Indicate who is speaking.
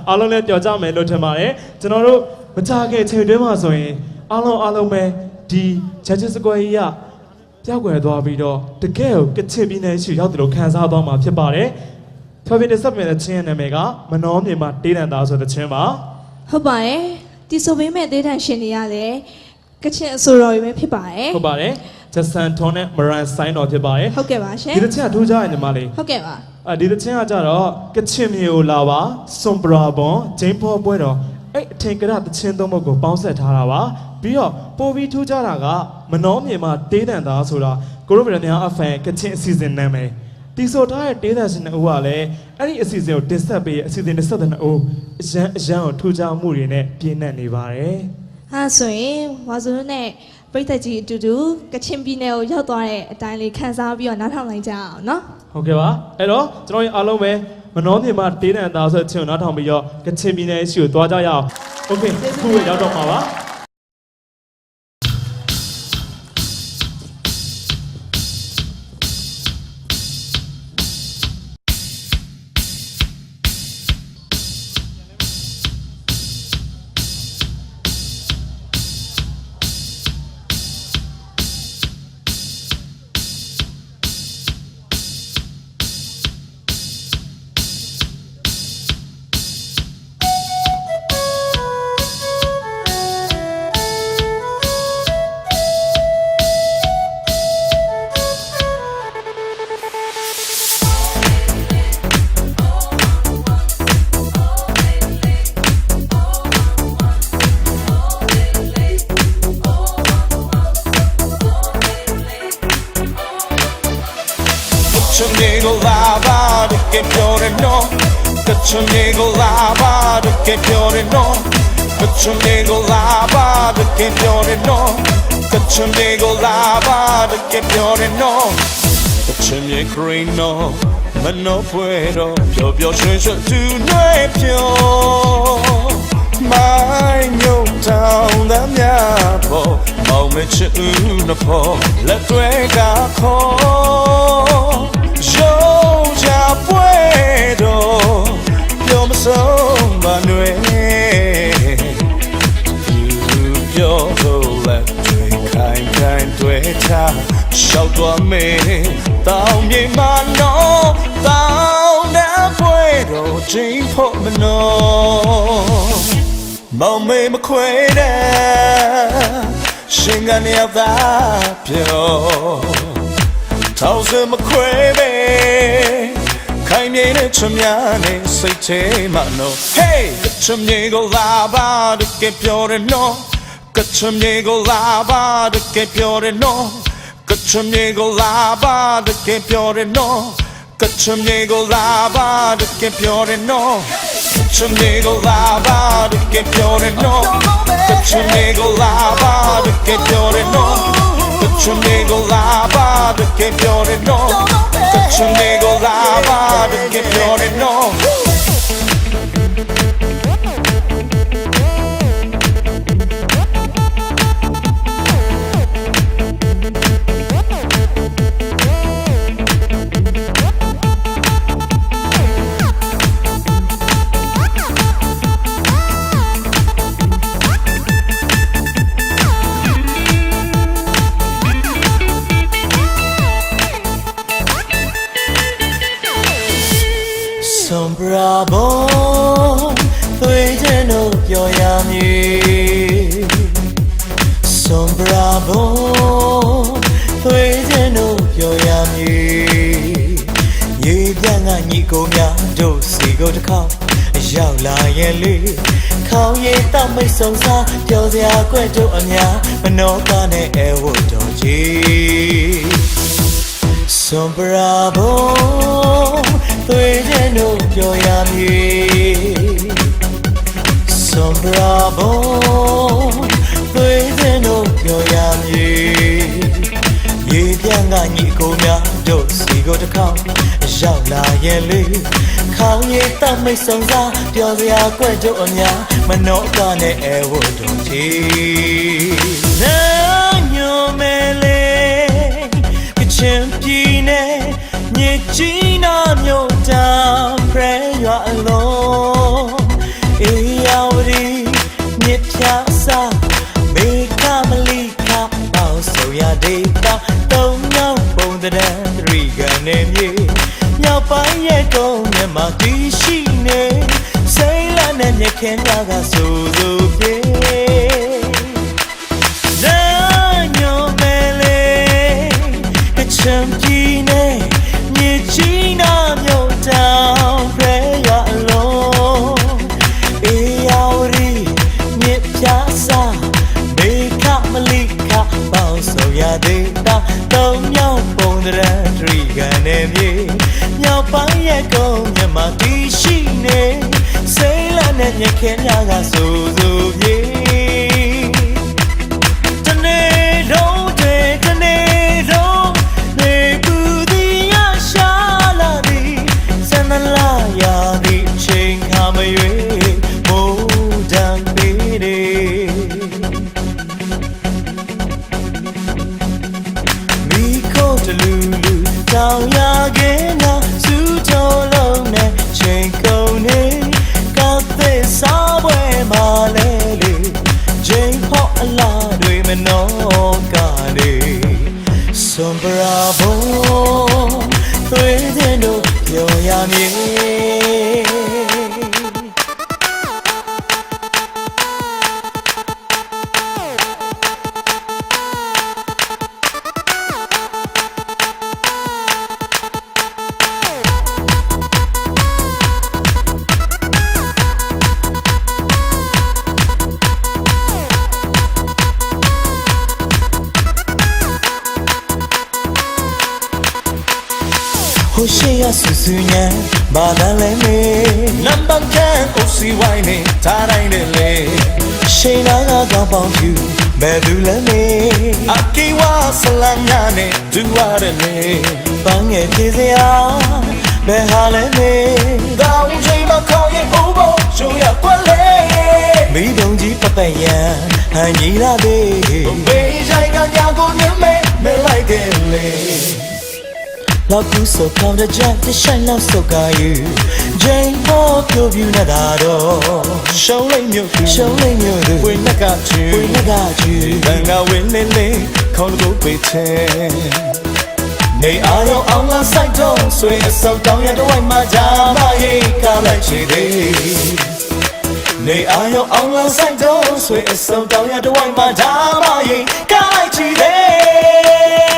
Speaker 1: အားလုံးလည်းပြောကြမယ်လို့ထင်ပါတယ်ကျွန်တော်တို့မကြခင်ချိန်တွင်းမှာဆိုရင်အားလုံးပဲဒီချက်ချင်းစကွဲကြီးကပြောက်ွယ်သွားပြီးတော့တကယ်ကိုကချင်ပြည်နယ်ရှိရောက်တယ်လို့ခံစားသွားမှာဖြစ်ပါတယ်ဖျော်ဖြေတဲ့စပ်ပြတဲ့ချင်းရဲ့နာမည်ကမနှောမြေမှာတေးတန်သားဆိုတဲ့ချင်းပါ
Speaker 2: ဟုတ်ပါတယ်ဒီဆိုပေးမဲ့တေးတန်ရှင်တွေရတယ်ကချင်အဆိုတော်တွေပဲဖြစ်ပါတယ်
Speaker 1: ဟုတ်ပါတယ်ဂျဆန်ထွန်နဲ့မရန်ဆိုင်တော်ဖြစ်ပါတယ်
Speaker 2: ဟုတ်ကဲ့ပါရှင်
Speaker 1: ဒီတစ်ချက်ထူးခြားရင်ညီမလေး
Speaker 2: ဟုတ်ကဲ့ပါ
Speaker 1: ဒီတစ်ချက်ကကြတော့ကချင်မျိုးလာပါစွန်ပရာဘွန်ဂျိမ်းဖော်ပွဲတော်အဲ့အထင်ကရတချင်းသုံးပုဒ်ကိုပေါင်းဆက်ထားတာပါပြီးတော့ပိုပြီးထူးခြားတာကမနှောမြေမှာတေးတန်သားဆိုတာကိုရိုဗီရများအဖန်ကချင်အစီအစဉ်နာမည်တီဆိုထားတဲ့တေးတန်ရှင်နှစ်ဦးကလည်းအဲ့ဒီအစီအစဉ်ကိုတင်ဆက်ပေးအစီအစဉ်22ဦးအရန်ကိုထူးခြားမှုတွေနဲ့ပြည့်နှက်နေပါတယ်
Speaker 2: ဟာဆိုရင်ဝါစုနဲ့ပရိသတ်ကြီးအတူတူကချင်ပြည်နယ်ကိုရောက်သွားတဲ့အတိုင်းလေးခန်းစားပြီးတော့နားထောင်လိုက်ကြအောင်နော်
Speaker 1: ဟုတ်ကဲ့ပါအဲ့တော့ကျွန်တော်တို့အားလုံးပဲမနှောမြေမှာတေးတန်သားဆိုတဲ့ချင်းကိုနားထောင်ပြီးတော့ကချင်ပြည်နယ်ရှိကိုသွားကြရအောင်โอเคခုဝေရောက်တော့မှာပါ
Speaker 3: Chumego lava de que piore no Chumego lava de que piore no Chumego lava de que piore no Chumego lava de que piore no Chumie green no Ma no puedo Pio pio shue shue tu no e pio Mai nyo down da mia po Mau me che una po La tue ga ko Yo ya puedo, yo me sombra yo let kind tueta, shout to me, down mi mano, down na puedo, jing pop me no, mau me queda, shingani of that pure. Thousand McQuabe, kind of Chumyane, say Tamano. Hey, Chumnego lava, the Capiore no, Chumnego lava, the Capiore no, Chumnego lava, the Capiore no, Chumnego lava, the Capiore no, Chumnego lava, the Capiore no, Chumnego lava, the Capiore no. Chumego lava, the que piore no. Chumego lava, the que piore no. Bravo, tuoi no pioiami. Son bravo, tuoi no pioiami. Ye bianga ni ko mya do si go ta khao. Yao la yen li, khao ye ta mai song sa, pyo sia kwet do a mya, ma no ka ne e wo do ji. Son bravo, tuoi no pioiami. Son bravo, tuoi no pioiami. Ye bianga ni ko mya do si go ta khao. Yao la yen li, khao ye ta mai song sa, pyo sia kwet do a mya, ma no ka ne e wo do ji. Na nyo me le, Champine, Gina, your down, pray you alone. ရဲ့ကုန်းမြတ်မှာတည်ရှိနေစိတ်လနဲ့မြက်ခဲများကဆိုဆိုပြေနာညောမဲလေကချမ်ကြီးနဲ့မြေကြီးနာမြို့တောင်ဖဲရအလုံးအေယာဝရီမြစ်ပြားစားမေခမလိခပေါင်းဆိုရသေးတာတုံမြောက်ပုံတရထရီကနေမြေမြောက်ပိုင်းရဲ့ကုန်းမြတ်မှာတည်ရှိနေစိတ်လနဲ့မြက်ခဲများကဆိုဆိုပြေတနေ့လုံးတွေတနေ့လုံးနေပူသည်ရရှာလာသည်စနလာရသည်ချိန်ခါမရွေမိုးတံပေးတယ်မိခိုးတလူလူတောင်ရခဲ့နာစူးတော်လုံးနဲ့ချိန်ကုန်နေကတဲ့စားပွဲမှာလဲလေချိန်ဖော့အလားတွေမနှောကနေစွန်ပရာဘုံသွေးတဲ့တို့ပြောရမည်ဟိုရှိရဆူဆူညံဘာလာလဲမေနံပါတ်ကန်ကိုစီဝိုင်းနေထားတိုင်းနဲ့လေရှိန်လာကောင်းပေါင်းဖြူဘယ်သူလဲမေအကီဝါဆလမ်ညာနဲ့ဒူဝရတယ်လေပန်းငယ်ပြေစရာဘယ်ဟာလဲမေတောင်းချိန်မခေါ်ရင်အိုးဖို့ရှုံးရကွက်လေမိတုံကြီးပပယံဟန်ကြီးလာသေးဘေးဆိုင်ကညာကိုမြင်မဲလိုက်တယ်လေလောက်ကူဆိုကောင်းတဲ့ကြက်တဆိုင်လောက်စုပ်ကားယူဂျိန်ပေါ်ပြပြနေတာတော့ရှုံးလိမ့်မြို့သူဝင်းနကချူဘန်ကဝင်းလေးလေးခေါင်းကိုပိတ်ချဲနေအားရောအောင်လာဆိုင်တော့ဆွေအစောတောင်းရတော့မှဂျာမရေးကားလိုက်ချေသေးနေအားရောအောင်လာဆိုင်တော့ဆွေအစောတောင်းရတော့မှဂျာမရေးကားလိုက်ချေသေး